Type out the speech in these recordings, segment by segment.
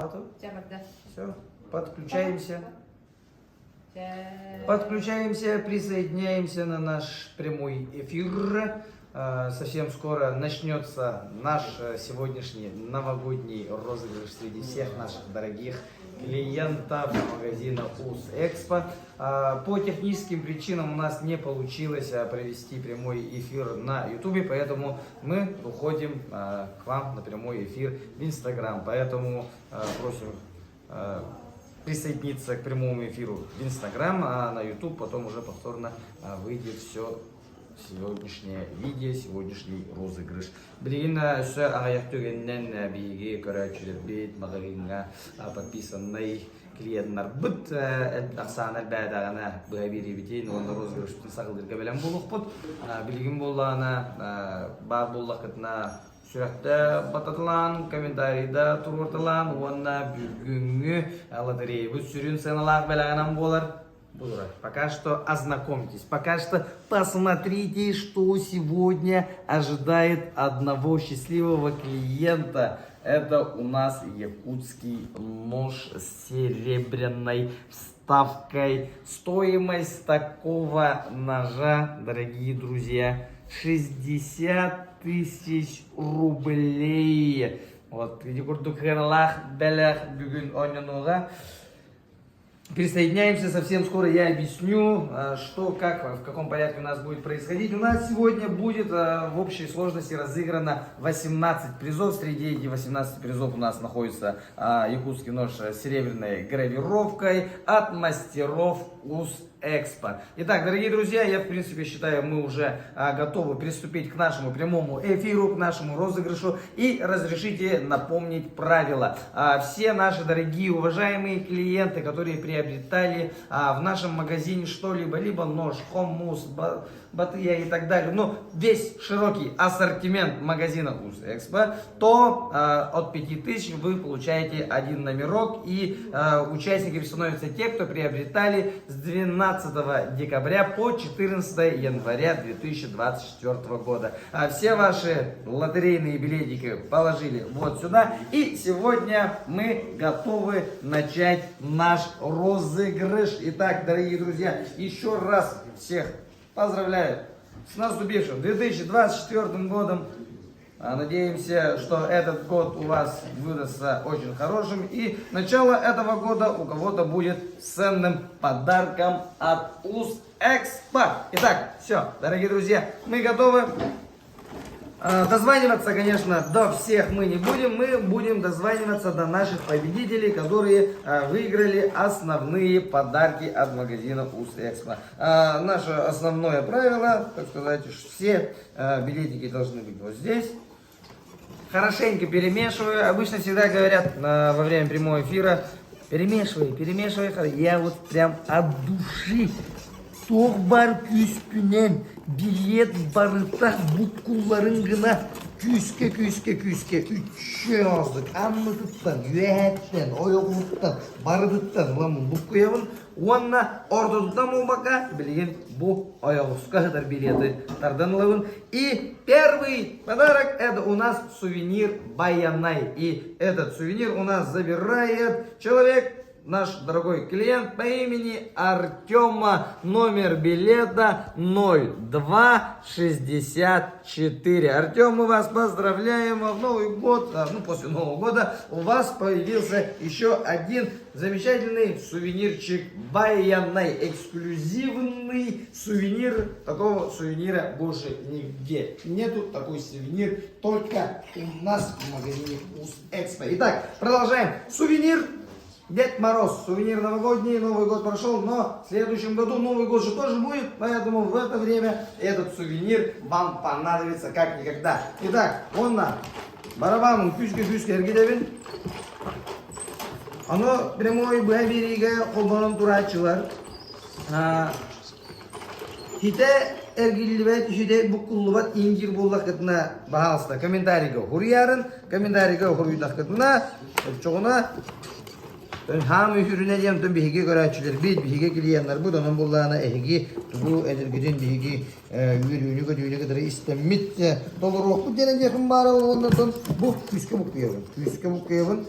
Все, подключаемся. Подключаемся, присоединяемся на наш прямой эфир. Совсем скоро начнется наш сегодняшний новогодний розыгрыш среди всех наших дорогих клиентов магазина УЗ-Экспо. По техническим причинам у нас не получилось провести прямой эфир на YouTube, поэтому мы уходим к вам на прямой эфир в Instagram. Поэтому просим присоединиться к прямому эфиру в Instagram, а на YouTube потом уже повторно выйдет все сегодняшнее видео, сегодняшний розыгрыш. Билигина все аяк түгеннен биги көрәчүлөр бит магазинга подписанный клиенттар бут аксанар бәдагана бәбири битен оны розыгрыш сагылдырга белән булукпут. Билигин буллана бар буллакытна сүрәттә бататылан, комментарийда турвартылан, онна бүгүнгү лотерея сүрүн сыналак беләгенән булар. Пока что ознакомьтесь, пока что посмотрите, что сегодня ожидает одного счастливого клиента. Это у нас якутский нож с серебряной вставкой. Стоимость такого ножа, дорогие друзья, 60 тысяч рублей. Вот, присоединяемся совсем скоро, я объясню, что, как, в каком порядке у нас будет происходить. У нас сегодня будет в общей сложности разыграно 18 призов. Среди этих 18 призов у нас находится якутский нож с серебряной гравировкой от мастеров УЗ-Экспо. Итак, дорогие друзья, я в принципе считаю, мы уже готовы приступить к нашему прямому эфиру, к нашему розыгрышу. И разрешите напомнить правила. Все наши дорогие уважаемые клиенты, которые приобретали в нашем магазине что-либо, либо нож, хомус, батыя и так далее, но весь широкий ассортимент магазина УЗ-Экспо, то от 5000 вы получаете один номерок, и участниками становятся те, кто приобретали с 12 декабря по 14 января 2024 года. Все ваши лотерейные билетики положили вот сюда, и сегодня мы готовы начать наш розыгрыш. Итак, дорогие друзья, еще раз всех поздравляю с наступившим 2024 годом. Надеемся, что этот год у вас выдастся очень хорошим. И начало этого года у кого-то будет ценным подарком от УЗ-Экспо. Итак, все, дорогие друзья, мы готовы. Дозваниваться, конечно, до всех мы не будем. Мы будем дозваниваться до наших победителей, которые выиграли основные подарки от магазина УЗ-Экспо. Наше основное правило, так сказать, все билетики должны быть вот здесь. Хорошенько перемешиваю. Обычно всегда говорят во время прямого эфира: перемешивай, перемешивай. Я вот прям от души. Тоқ бар күйіспінен билет барыта бұққуларын ғына күйіске үтші аздық аммытыттан, үйәттен, ойоқлықтан, барыдыттан ұламын бұққуявын, онна ордыдыттан олбақа білген бұл ойоқлыққа ғадар билеты тардан ұлавын. И первый подарок — это у нас сувенир Баянай. И этот сувенир у нас забирает человек, наш дорогой клиент по имени Артема, номер билета 0264. Артем, мы вас поздравляем в Новый год. После Нового года у вас появился еще один замечательный сувенирчик Баянай. Эксклюзивный сувенир. Такого сувенира больше нигде нету. Такой сувенир только у нас в магазине УЗ-Экспо. Итак, продолжаем. Сувенир Дед Мороз, сувенир новогодний, Новый год прошел, но в следующем году Новый год же тоже будет, поэтому в это время этот сувенир вам понадобится как никогда. Итак, он на барабану күйске эргидебин. Оно прямой бәбириге қолбанын турачылар. Хите эргилбет хите букуллубат ингир боллакытына баалыста комментарийге хурьярын, комментарийге хуруйдакытына чоғына Ham ühürüne diyem tüm bihige görəçülər, bihige kliyenler bu dönem bullağına ehigi, bu edirgidin bihigi yürüyünü gödüğünü kadar istemit dolu bu denen yakın bari ondan sonra bu küske bu kıyavın.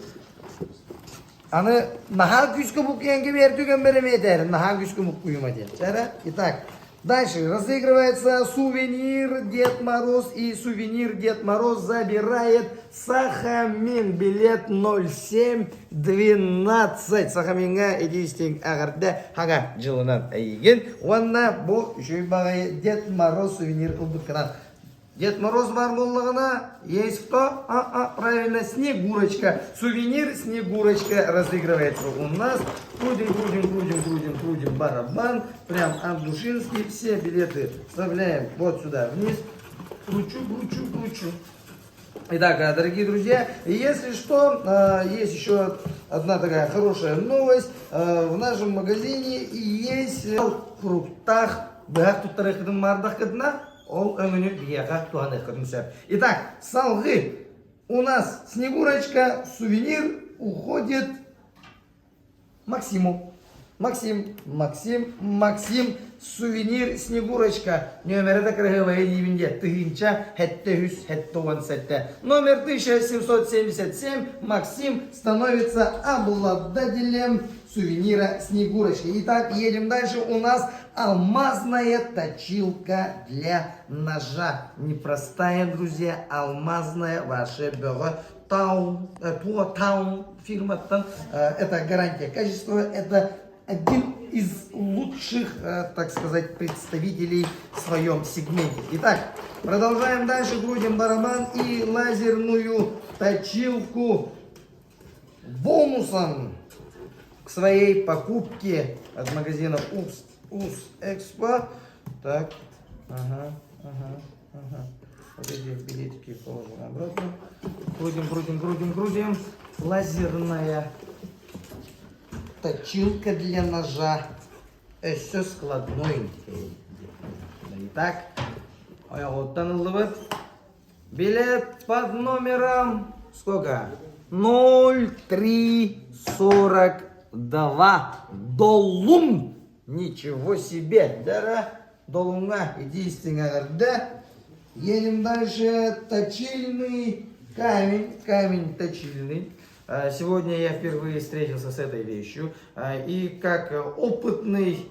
Аны нахал күскө бук енге бертүген береметер. Нахал күскө бук куюма ден. Чара? Итак, дальше разыгрывается сувенир Дед Мороз. И сувенир Дед Мороз забирает Сахамин. Билет 0712. Сахаминга единственный агарда хага жылынан айген. Уанна бу жүйбағай Дед Мороз сувенир ұлбытканан. Дед Мороз барлығына есть кто? Правильно, Снегурочка. Сувенир Снегурочка разыгрывается у нас. Крутим барабан. Прям Андушинский. Все билеты вставляем вот сюда вниз. Кручу. Итак, дорогие друзья, если что, есть еще одна такая хорошая новость. В нашем магазине есть фруктах. Итак, салгы. У нас Снегурочка, сувенир уходит Максиму. Максим, сувенир Снегурочка. Номер номер 1777. Максим становится обладателем сувенира Снегурочки. Итак, едем дальше. У нас алмазная точилка для ножа. Непростая, друзья, алмазная ваше бюро. Таун, фирма Таун. Это гарантия качества. Это один из лучших, так сказать, представителей в своем сегменте. Итак, продолжаем дальше. Крутим барабан и лазерную точилку бонусом к своей покупке от магазина УС Экспо. Так, Вот эти билетики положим обратно. Крутим. Лазерная точилка для ножа. Все складненькое. Итак, билет под номером сколько? 0342. Долун. Ничего себе. Долуна. Единственное, да. Едем дальше. Точильный камень точильный. Сегодня я впервые встретился с этой вещью. И как опытный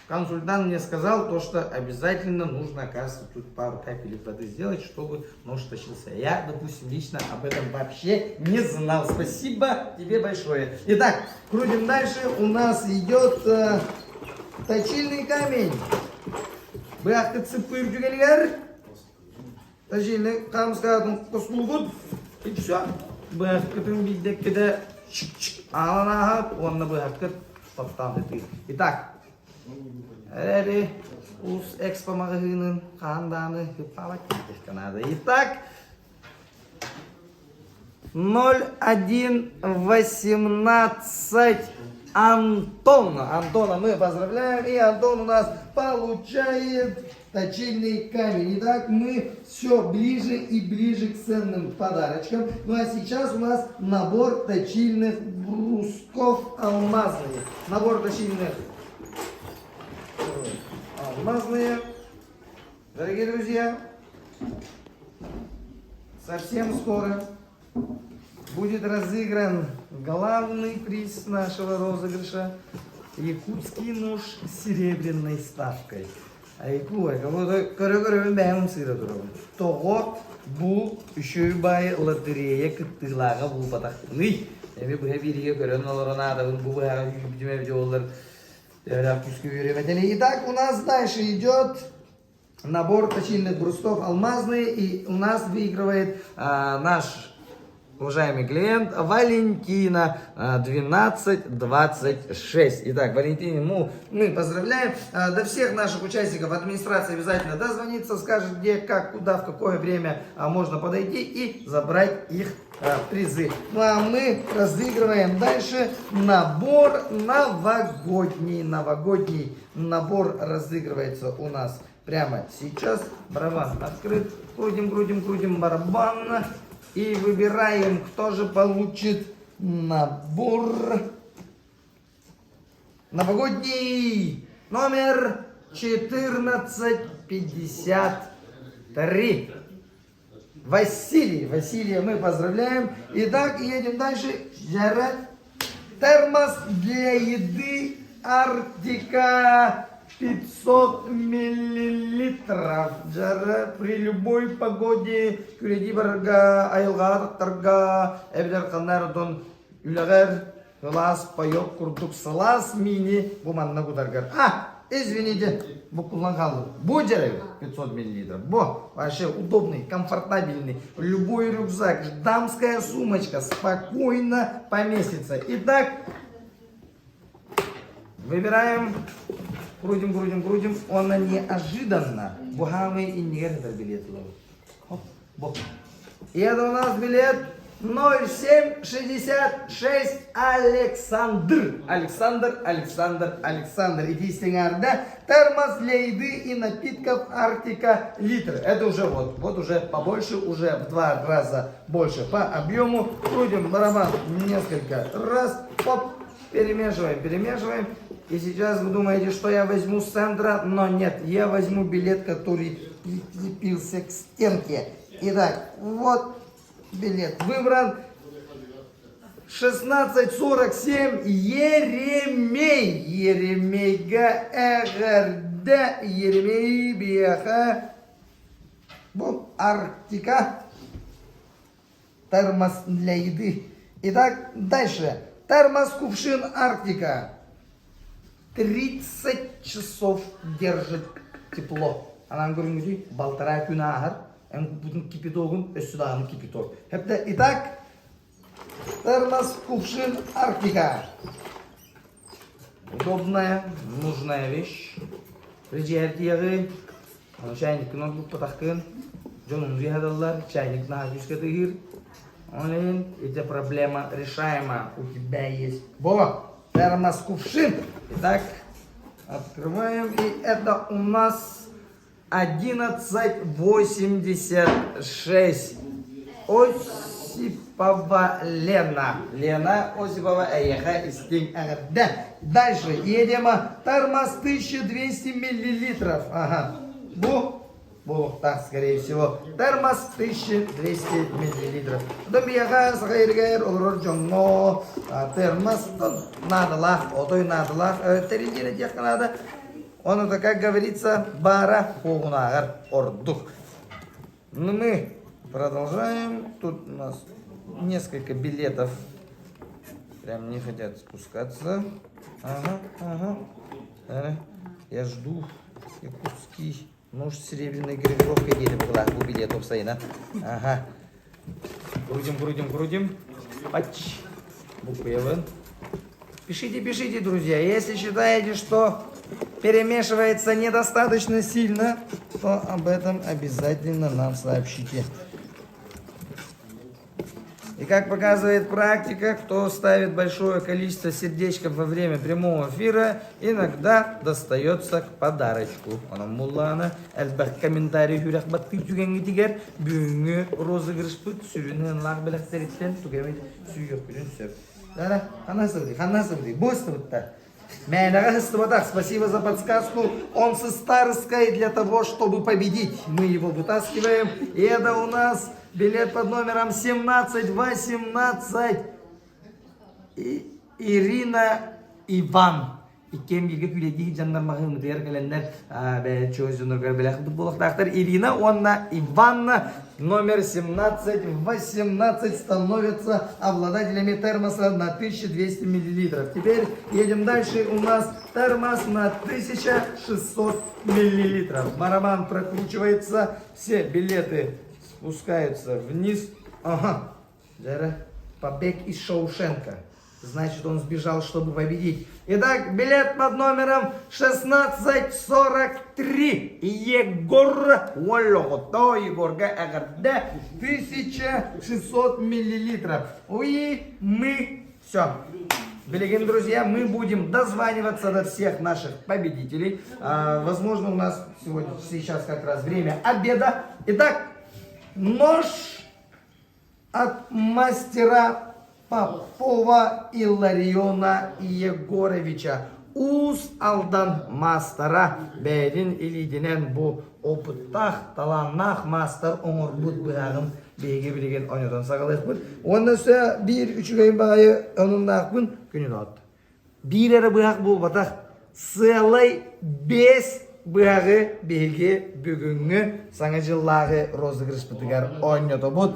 консультант мне сказал, то, что обязательно нужно, оказывается, тут пару капель воды сделать, чтобы нож точился. Я, допустим, лично об этом вообще не знал. Спасибо тебе большое. Итак, крутим дальше. У нас идет точильный камень. Точильный камень. И все. Итак, УС Экспо магазинын канданы Итак, 0118 Антона мы поздравляем, и Антон у нас получает точильный камень. Итак, мы все ближе и ближе к ценным подарочкам. Ну а сейчас у нас набор точильных брусков алмазные. Набор точильных алмазные. Дорогие друзья, совсем скоро будет разыгран главный приз нашего розыгрыша. Якутский нож с серебряной ставкой. Того бу шөйбай лотерея кыттылага бул батактыны. Эми бу бириге көрөн олорона бу бу юбдиме видеолар. Итак, у нас дальше идет набор точильных брусков алмазные, и у нас выигрывает наш уважаемый клиент Валентина 1226. Итак, Валентине мы поздравляем. До всех наших участников администрация обязательно дозвонится, скажет, где, как, куда, в какое время можно подойти и забрать их призы. Ну а мы разыгрываем дальше набор новогодний. Новогодний набор разыгрывается у нас прямо сейчас. Барабан открыт. Крутим барабан. И выбираем, кто же получит набор новогодний номер 1453. Василия мы поздравляем. Итак, едем дальше. Термос для еды Арктика 500 миллилитров. Жара при любой погоде күреди барга, айылға аттарға, әбдер қаннардон үләгәр, глаз, пайок, курдук, салас, мини, bu манна кударгар. Извините, буквально қалды. Bu жарай 500 миллилитров. Вообще удобный, комфортабельный. Любой рюкзак, дамская сумочка спокойно поместится. Итак, выбираем, крутим. Он неожиданно. Бухамый и не этот билет. И это у нас билет 0766 Александр. И дистингарда термос для еды и напитков Арктика литр. Это уже вот уже побольше, уже в 2 раза больше по объему. Крутим барабан несколько раз. Оп, перемешиваем. И сейчас вы думаете, что я возьму с центра, но нет, я возьму билет, который прикрепился к стенке. Итак, вот билет выбран. 1647 Еремей Гаэрде Еремей Бияха Арктика. Термос для еды. Итак, дальше. Термос-кувшин Арктика. 30 часов держит тепло. Анан көрүнгүдүй балтара күн ахыр. Будем кипятогун, сюда кипяток. Итак, термос-кувшин Арктика. Удобная, нужная вещь. Приезжайте, чайник кнопку потахкын. Джонун вихадаллар, чайник на тыгыр. Эта проблема решаема. У тебя есть термос-кувшин. Итак, открываем. И это у нас 1186. Осипова Лена. Лена Осипова Эйха из Тинь-Агда. Дальше едем. Термос 1200 миллилитров. Ага. Так, скорее всего. Термос 1200 миллилитров. Домбияга сагайргайр олорор жонно. Термос надалах, отой надалах. Терендине тех надо. Он-то, как говорится, бара погунагар ордух. Ну мы продолжаем. Тут у нас несколько билетов. Прям не хотят спускаться. Ага. Я жду якутский. Нож с серебряной гравировкой еле была у билетов стоит. Ага. Крутим. Пач. Буквы В. Пишите, друзья. Если считаете, что перемешивается недостаточно сильно, то об этом обязательно нам сообщите. И как показывает практика, кто ставит большое количество сердечков во время прямого эфира, иногда достается к подарочку. Муллана, әлбәт комментарий хүрәк баттый түгенге тигер, бүгінгі розыгрыш бұд, сүрінен лақ біләк сәреттен түгемет сүйек білін сөп. Ханасы босты бұдта. Мэйнага хыстыбатах, спасибо за подсказку. Он со Старской для того, чтобы победить. Мы его вытаскиваем. И это у нас билет под номером 1718. Ирина Иван. И кем елге күледи жандармағы үмітер кәлендер чөзінұрғар біләқ бұлықтақтар. Ирина Онна Иванна, номер 1718, становится обладателями термоса на 1200 мл. Теперь едем дальше. У нас термос на 1600 мл. Барабан прокручивается, все билеты спускаются вниз. Ага, побег из Шоушенка. Значит, он сбежал, чтобы победить. Итак, билет под номером 1643. Егор Гагарде, 1600 миллилитров. И мы все. Дорогие друзья, мы будем дозваниваться до всех наших победителей. Возможно, у нас сейчас как раз время обеда. Итак, нож от мастера Попова Иллариона Егоровича. Уз алдан мастера бәдин илидинен бу опыттах таланнах мастер оңыр бұд бұғағым Beyge bilegen oynadan sağalayıp. Ondan sonra 1-3 gün bağı onunla akbın günü dağıttı. Bir ara bırak bu batak sığalay 5 bırağı beyge bugünkü sana жыллағы розыгрыш бітігер oynadı bu.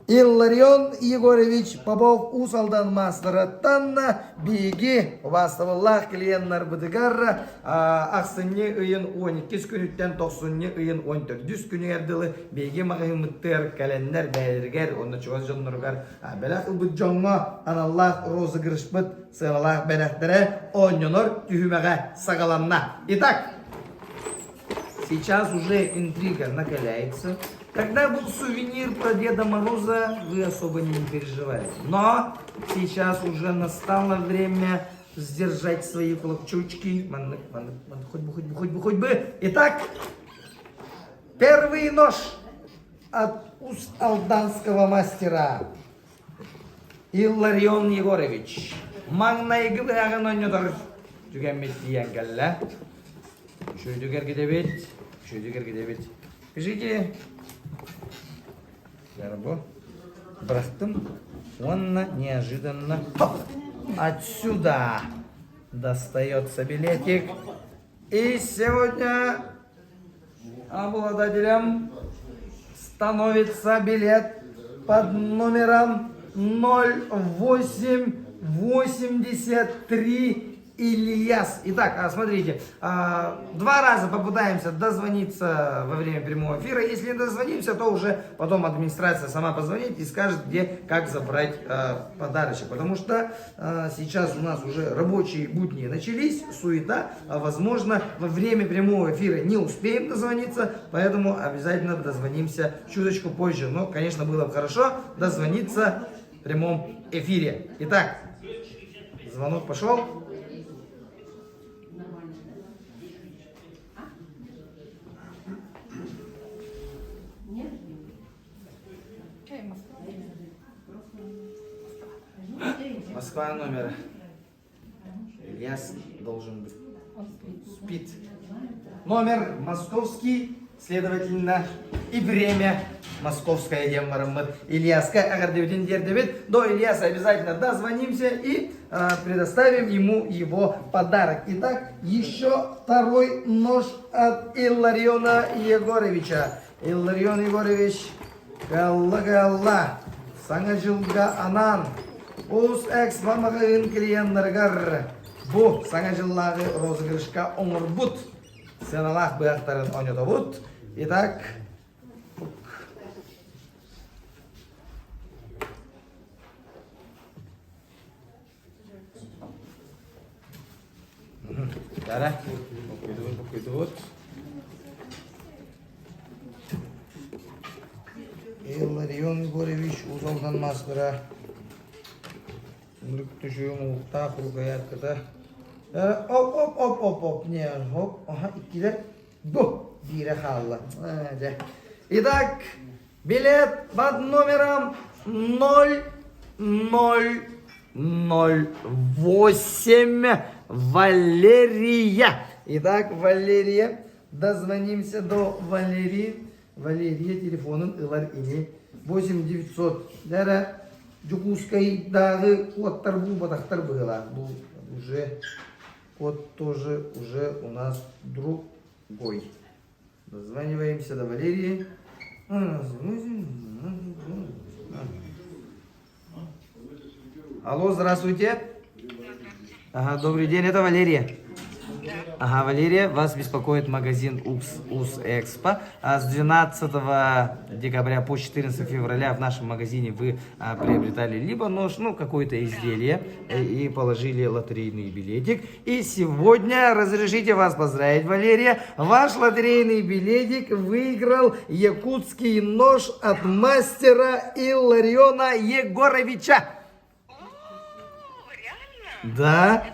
Илларион Егорович Попов усалдан мастыраттан бейге бастываллах клиенттар бітігер ақсынне үйін 12 күніттен 90 үйін 14 күні әрділі бейге мағымыттыр кәлендер бәйіргер оны чуаз жонларғар бәләқ ұбыт жоңға аналлах розыгрыш бұт сығалақ бәләқтері ойныныр түйімеға сағаланна. Итак, сейчас уже интрига накаляется. Когда был сувенир про Деда Мороза, вы особо не переживали. Но сейчас уже настало время сдержать свои кулакчучки. Хоть бы. Итак, первый нож от уст алданского мастера. Илларион Егорович. Маңнайгы бұяған ойнатыр. Жүгенмет дейін кәлі. Шөйдігер кедебет. Пишите. Брахтым. Он неожиданно отсюда достается билетик. И сегодня обладателем становится билет под номером 0883 Ильяс. Итак, смотрите, 2 раза попытаемся дозвониться во время прямого эфира. Если не дозвонимся, то уже потом администрация сама позвонит и скажет, где, как забрать подарочек. Потому что сейчас у нас уже рабочие будни начались, суета. Возможно, во время прямого эфира не успеем дозвониться, поэтому обязательно дозвонимся чуточку позже. Но, конечно, было бы хорошо дозвониться в прямом эфире. Итак, звонок пошел. Москва номер. Ильяс должен быть. Спит. Номер московский, следовательно, и время московское емарымыт. Ильяска агардевден дердевит. До Ильяса обязательно дозвонимся и предоставим ему его подарок. Итак, еще второй нож от Иллариона Егоровича. Илларион Егорович, галла, саңа анан. Уз экс-мамағын клиенттарғар бұ саңа жыллағы розыгрышқа оңыр бұд. Сеналақ бұяқтарын ойнады бұд. Итак, Дара, покойды бұд. Илларион Егорович Узалдан мастера. Düşüyorum uğurta kurgaya kadar. Hop. Ne hop. Aha ikiler. Bu. Bire kaldı. Итак, билет под номером 0008 Валерия. Итак, Валерия. Дозвонимся до Валерии. Валерия телефоном ылар ини 8900. Дара. Джукускайдағы кодтар бұл батақтар была. Бұл уже код тоже уже у нас другой. Дозваниваемся до Валерии. Алло, здравствуйте. Ага, добрый день, это Валерия. Ага, Валерия, вас беспокоит магазин УС Экспо. С 12 декабря по 14 февраля в нашем магазине вы приобретали либо нож, какое-то изделие и положили лотерейный билетик. И сегодня разрешите вас поздравить, Валерия. Ваш лотерейный билетик выиграл якутский нож от мастера Иллариона Егоровича. О, реально? Да.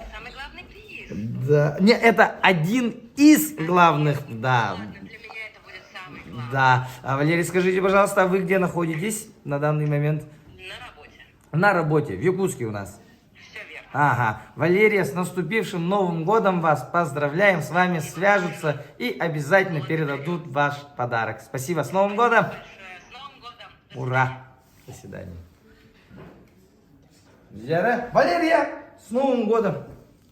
Да, не, это один из главных, да. Для меня это будет самый главный. Да. Валерий, скажите, пожалуйста, а вы где находитесь на данный момент? На работе. На работе, в Якутске у нас. Все верно. Ага. Валерия, с наступившим Новым годом вас поздравляем, с вами свяжутся и обязательно передадут ваш подарок. Спасибо, с Новым годом! Большое. С Новым годом! Ура! До свидания. Друзья, Валерия, с Новым годом!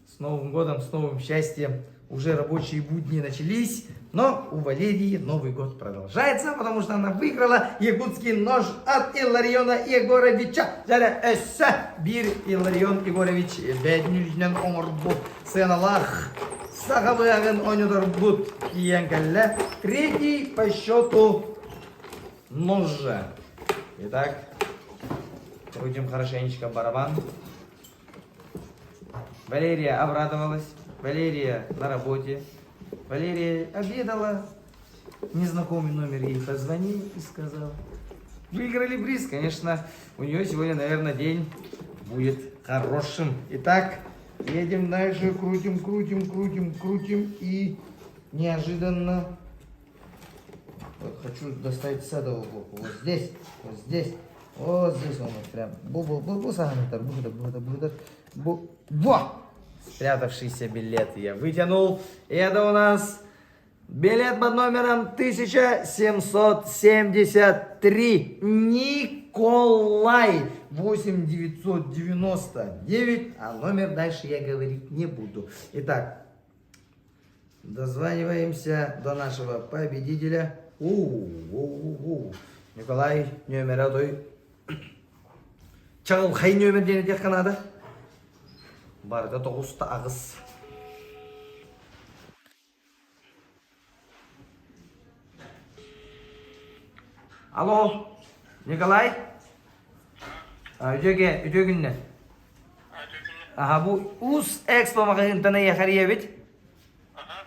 С Новым годом, с новым счастьем. Уже рабочие будни начались, но у Валерии Новый год продолжается, потому что она выиграла якутский нож от Иллариона Егоровича. Жаря эссе бир Илларион Егорович беднюжнен оморбут сеналах сахавыагын онюдорбут киянкалле. Третий по счету ножа. Итак, крутим хорошенечко барабан. Валерия обрадовалась. Валерия на работе. Валерия обедала. Незнакомый номер ей позвонил и сказал: выиграли приз. Конечно, у нее сегодня, наверное, день будет хорошим. Итак, едем дальше. Крутим, крутим, крутим, крутим. И неожиданно... Вот, хочу достать с этого боку. Вот здесь, вот здесь. Вот здесь он вот прям. Во! Спрятавшийся билет я вытянул. Это у нас билет под номером 1773. Николай. 8999. А номер дальше я говорить не буду. Итак, дозваниваемся до нашего победителя. Николай, номер той. Чағыл қай номер дені тек қанады? Барды 9 ағыз. Алло, Николай? Үтегінне. Аха, бұл ұс экспо мағығынтана яқария бет?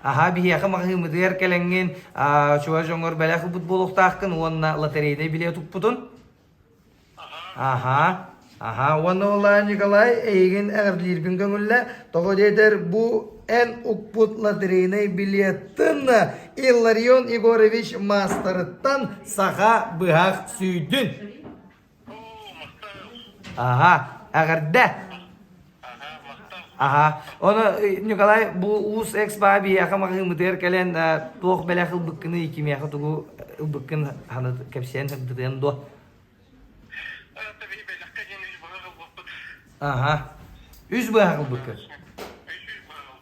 Аха, бияқы мағығымыдығар кәлінген шуа жоңыр бәләқі бұд болуқтаққын, онына лотерейді билет ұппұтын? Аха, оны ола Николай, ейген әғірлербін көңілі, тоғы дейдер бұл ән ұқпұт лотерейный билетін Илларион Егорович мастырыттан саға бұғақ сүйдін. Аха, әғірді. Аха, оны Николай бұл ұс экспа бияқы мағығымыдығар кәлін тоқ бәләқі ұлбыққыны екемияқы тұғы ұлбыққын кәпсен ұлбықтығын до. Aha. Üç bırakı bıkır.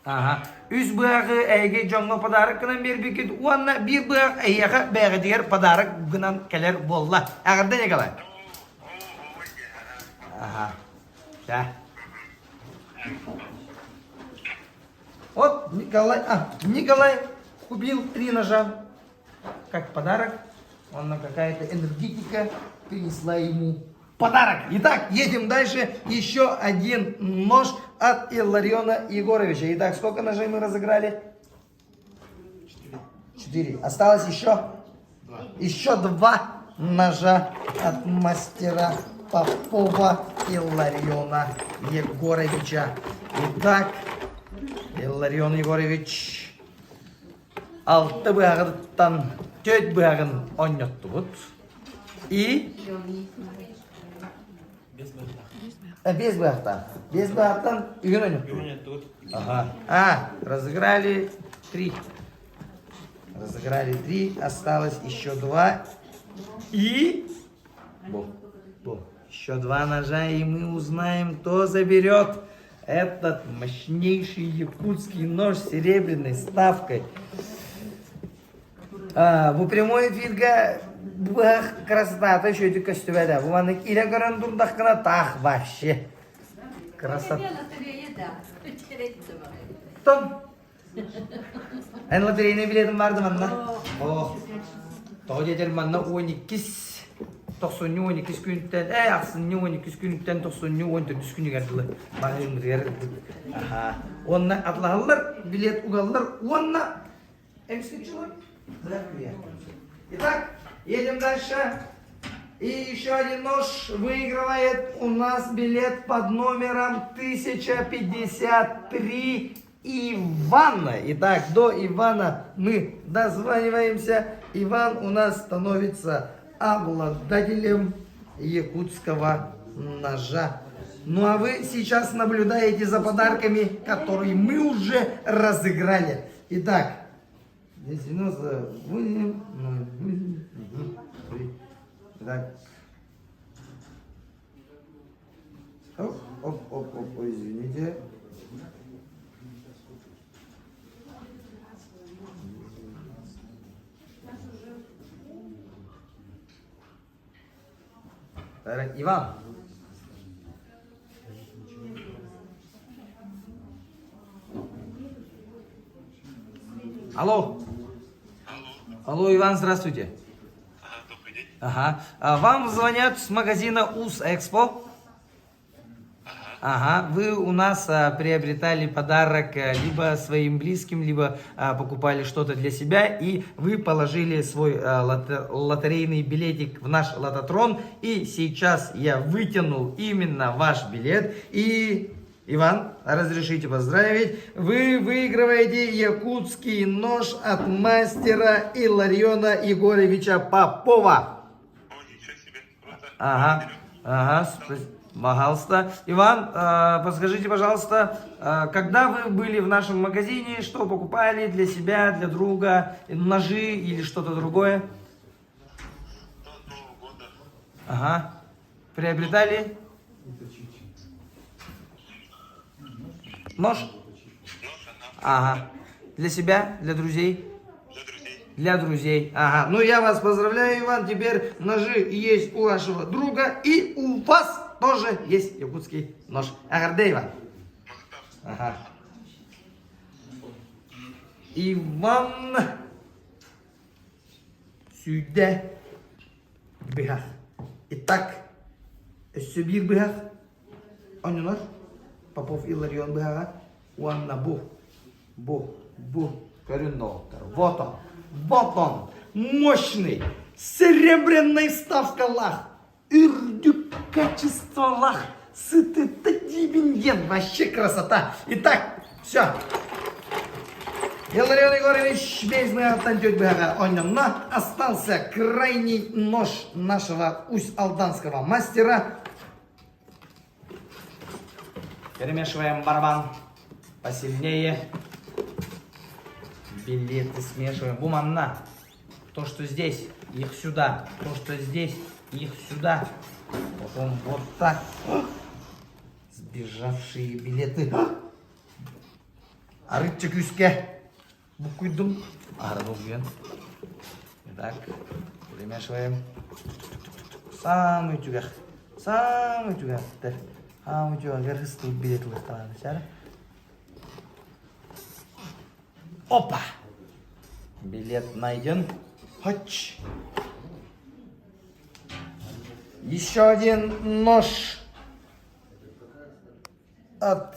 Aha. Üç bırakı ege jonga padarak kınan bir büküt. Uanna bir bırak eyağı bäge diğer padarak gınan keler bolla. Ağırda ne kalay? Aha. Да. Вот Николай купил 3 ножа как подарок. Он на какая-то энергетика принесла ему подарок. Итак, едем дальше. Еще один нож от Иллариона Егоровича. Итак, сколько ножей мы разыграли? 4. Осталось еще? 2. Еще 2 ножа от мастера Попова Иллариона Егоровича. Итак, Илларион Егорович 6 быагыттан 4 быагын ойноттубут. И без быактан. Без быактан үйін ойноттубут. Ага. Разыграли 3. Разыграли 3. Осталось еще 2. И еще 2 ножа, и мы узнаем, кто заберет этот мощнейший якутский нож с серебряной ставкой. Bu прямой эфирге красота еще эти костюмы. Bu bana ile gören durdakına tak вообще. Красота. Там. En lotereyine biletim vardı bana. Oh. Doğru ederim bana 12. 12 günlükten, aslında 12 günlükten 14 günü geldiler. Bakayım diğer. Aha. Onunla atlarlar, bilet ugallar. Onunla emsikçiler. Итак, едем дальше. И еще один нож выигрывает у нас билет под номером 1053 Ивана. Итак, до Ивана мы дозваниваемся. Иван у нас становится обладателем якутского ножа. Ну а вы сейчас наблюдаете за подарками, которые мы уже разыграли. Итак, 98, 08, 08. Итак, Оп, оп, оп, оп, ой, извините. Иван. Алло. Алло, Иван, здравствуйте. Добрый день. Ага. Вам звонят с магазина УС Экспо. Ага. Вы у нас приобретали подарок либо своим близким, либо покупали что-то для себя, и вы положили свой лотерейный билетик в наш лототрон, и сейчас я вытянул именно ваш билет, и... Иван, разрешите поздравить, вы выигрываете якутский нож от мастера Иллариона Егоровича Попова. О, ничего себе, круто. Ага, ага, пожалуйста. Иван, подскажите, пожалуйста, когда вы были в нашем магазине, что покупали для себя, для друга, ножи или что-то другое? До Нового года. Ага, приобретали нож? Нож, ага. Ага, для себя, для друзей? Для друзей. Для друзей. Ага. Ну я вас поздравляю, Иван. Теперь ножи есть у вашего друга. И у вас тоже есть якутский нож. Агарде, Иван. Ага. Иван. Сюда. Бегах. Итак. Сюбир бегах. Он нож. Попов Илларион бегах. Уанна бу. Корюноктор. Вот он. Вот он. Мощный. Серебряный вставка лах. Ирдюк качество лах. Сытый дивиденд. Вообще красота. Итак, все. Илларион Егорович, бездна танцует бега. Остался крайний нож нашего усть-алданского мастера. Перемешиваем барабан посильнее. Билеты смешиваем. Буманна. То, что здесь, их сюда. То, что здесь, их сюда. Потом вот так. Сбежавшие билеты. Арыча күске. Букуйдум. Арнуген. Так. Перемешиваем. Самый тюгах. Самый тюгах. Самый тюгах. Гарыстый билет лыхталаны. Сяра. Опа! Билет найден. Хоч. Еще один нож от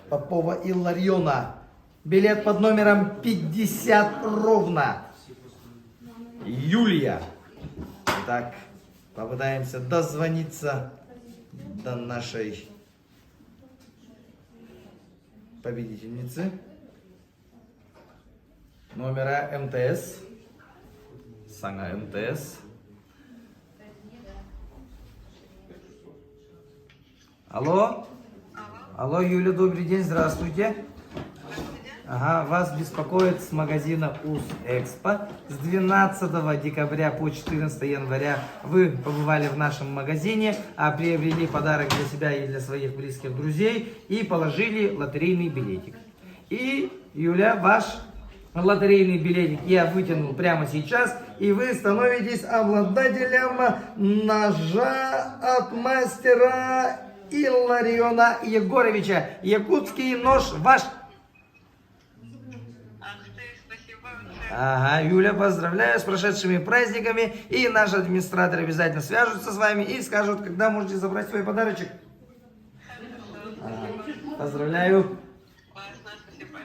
Попова Иллариона. Билет под номером 50 ровно. Юлия. Итак, попытаемся дозвониться до нашей победительницы. Номера МТС. Санга МТС. Алло. Алло, Юля, добрый день, здравствуйте. Ага, вас беспокоит с магазина УС Экспо. С 12 декабря по 14 января вы побывали в нашем магазине, приобрели подарок для себя и для своих близких друзей и положили лотерейный билетик. И, Юля, ваш лотерейный билетик я вытянул прямо сейчас, и вы становитесь обладателем ножа от мастера Иллариона Егоровича. Якутский нож ваш. Ах ты, спасибо. Ага, Юля, поздравляю с прошедшими праздниками. И наш администратор обязательно свяжутся с вами и скажут, когда можете забрать свой подарочек. Ага. Поздравляю. Классно, спасибо.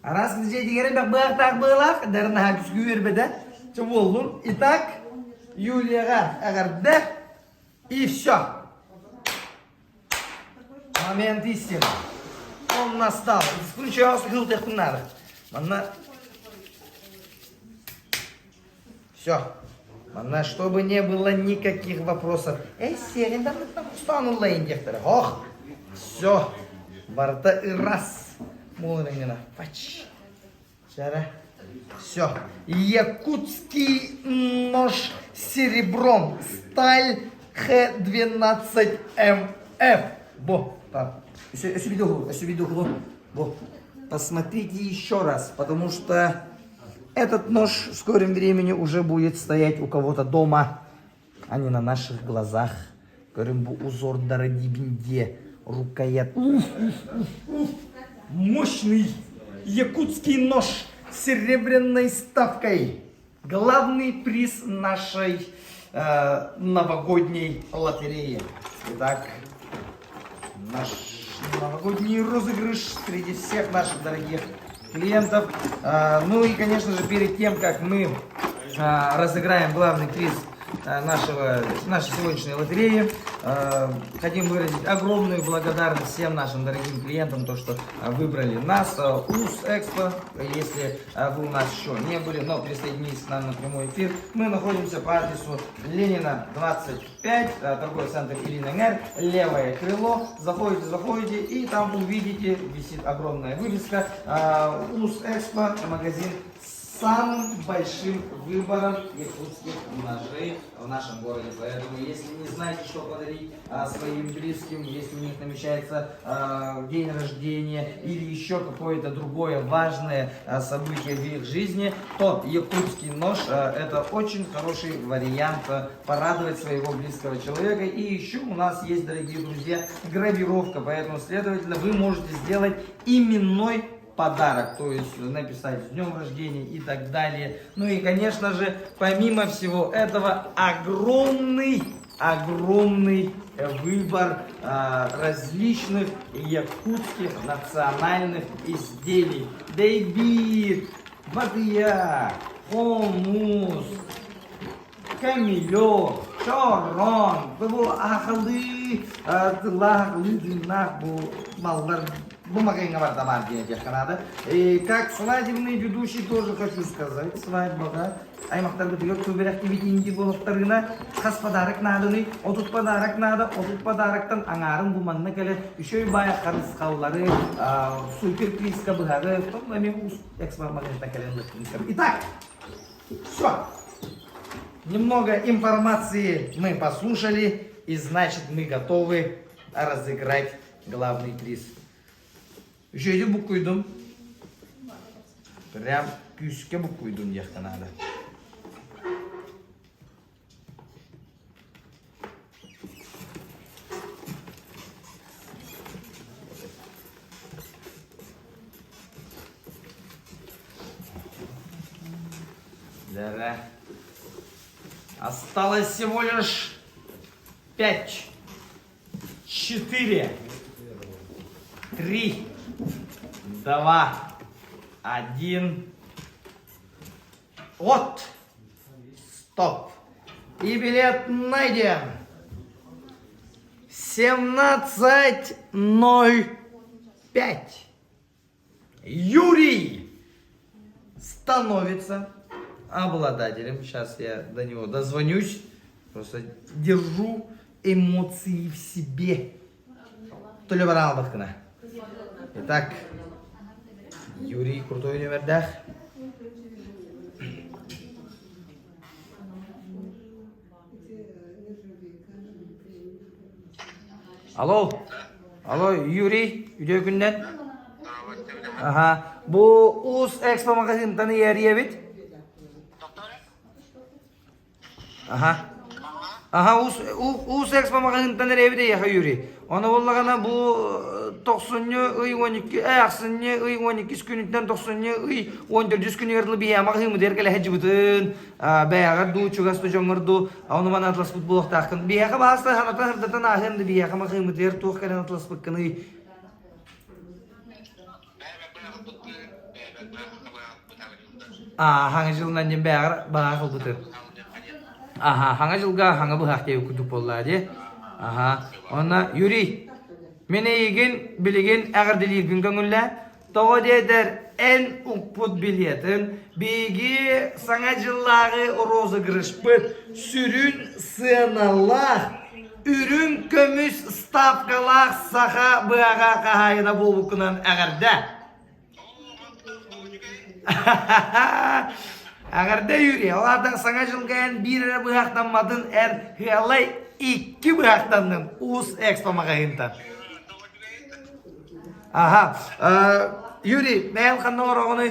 Раз где теперь так так было, дарна гюрбеда, чуволун. Итак, Юлия Агарде, и все. Момент истины. Он настал. Исключался хилтех надо. Все. Чтобы не было никаких вопросов. Серия, да мы там стану лейндехтера. Ох, все. Барта и раз. Мудренина. Пач. Чара. Все. Якутский нож серебром. Сталь Х12МФ. Во, видео. Во. Посмотрите еще раз, потому что этот нож в скором времени уже будет стоять у кого-то дома, а не на наших глазах. Говорим, узор дорогибенде, рукоять. Мощный якутский нож с серебряной ставкой. Главный приз нашей новогодней лотереи. Итак, наш новогодний розыгрыш среди всех наших дорогих клиентов. Ну и, конечно же, перед тем, как мы разыграем главный приз нашей сегодняшней лотереи, хотим выразить огромную благодарность всем нашим дорогим клиентам, то, что выбрали нас, УЗ Экспо. Если вы у нас еще не были, но присоединитесь к нам на прямой эфир, мы находимся по адресу Ленина 25, торговый центр Ильиногорск, левое крыло. Заходите и там увидите, висит огромная вывеска УЗ Экспо, магазин с самым большим выбором якутских ножей в нашем городе. Поэтому, если не знаете, что подарить своим близким, если у них намечается день рождения или еще какое-то другое важное событие в их жизни, то якутский нож это очень хороший вариант порадовать своего близкого человека. И еще у нас есть, дорогие друзья, гравировка, поэтому, следовательно, вы можете сделать именной подарок, то есть написать с днем рождения и так далее. Ну и, конечно же, помимо всего этого, огромный выбор различных якутских национальных изделий. Дейбит, бадья, хомус, камилё, чорон, bu akıllı, tılaklı dinler bu mallar. Бумагайна вартамар денег Канада. И как свадебный ведущий тоже хочу сказать, свадьбага. Аймақтарда билет көбірек битинги болуптарына хас подарок надыны, отут подарок нады, отут подароктан аңарын буманна келе, үшөй бая қарыс қаулары, супер приска бұғары, том мен экспор магазинта келен. Итак, все. Немного информации мы послушали, и значит мы готовы разыграть главный приз. Еще иди бук куйдум. Прям küske бук куйдум яхтанада. Да. Осталось всего лишь 5, 4, 3, 2, 1. Вот. Стоп. И билет найден. 17:05. Юрий становится обладателем. Сейчас я до него дозвонюсь. Просто держу эмоции в себе. Итак, Юрий, крутой номер. Алло, Юрий, үйде күннен? Ага, bu УЗ Экспо магазин таны ярия бит? Ага, УЗ Экспо магазин таны ярия бит яха Юрий. Оны боллагана bu 90-12 12 күнүнөн 90-14 күнү ырдылы бия магазин деркеле хеджибутун баяга ду чугасту жоңорду аны мана атлас футбол тахкын бияга баста ханата хырдатан ахынды бияга магазин дер тух келен атлас быккыны хаңа жылынан жем баяга бага кылбытыр. Хаңа жылга хаңа быхакте күтүп боллади. Она Юрий Мен егін білеген әғірділердің көңілі тоғы дедір ән ұқпыт білетін бейге саңа жыллағы розыгрышпыт сүрін сыналақ үрін көміс ставкалақ саха бұяға қағайына болбықынан әғірді. Ağırda Yuri, olardan sana жылғайын bir bıhaqtanmadın hıyalay 2 bıhaqtandın Uus Expo mağayından. Aha, Yuri, ben kandan orağını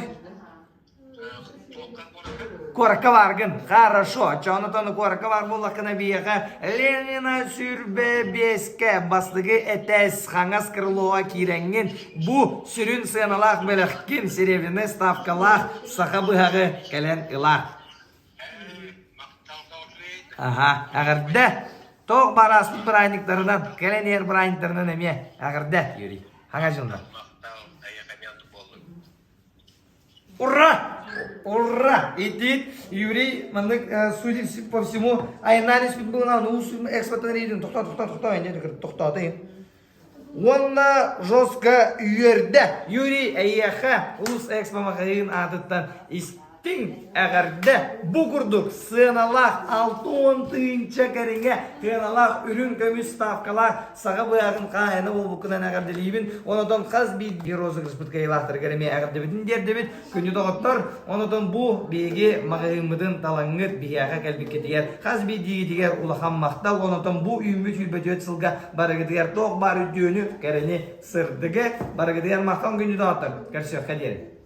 Корка варгын, хорошо, Джонатан Корка вар болақына бияға, Ленина сүрбебеске бастығы әтәс қаңас кырлуға киренген, бұ сүрін сыналақ бөліқкен серевіні ставкалақ сақа бұғағы кәлен ылақ. Ага, ағырда, тоқ бараспы бірайниктарынан, кәлен ер бірайниктарынан әме, ағырда, Юрий, аңа жылда. Ура! Ура! Идит, Юрий, судя по всему, анализ был на экспортный рейтинг. Тоқтады. Онна жестко үйерді. Юрий, әйеха, ұлыс экспо мағайын адыттан истин әғірді. Бұғырдық, сыналақ, 6-10 түйінче кәріңе, сыналақ, үрін көміс ставкалақ, саға бұяғын қайыны ол бұқынан әғірділейбін. Оныдан қаз бейді розы қыспытқа елақтыр кәріме әғірдебетін дердебет. Күнді доғыттар, оныдан бұл бейге мағайымыдың талаңыр бейяға кәлбекке дегер. Қаз бейдегі дегер ұлақан мақтал, оныдан бұл үйімі түйбәтет сылға барығы дегер тоқ бар үддіөні кәріне сырдығы барығы дегер мақтан күнді доғыттар. Кәрсі қадері.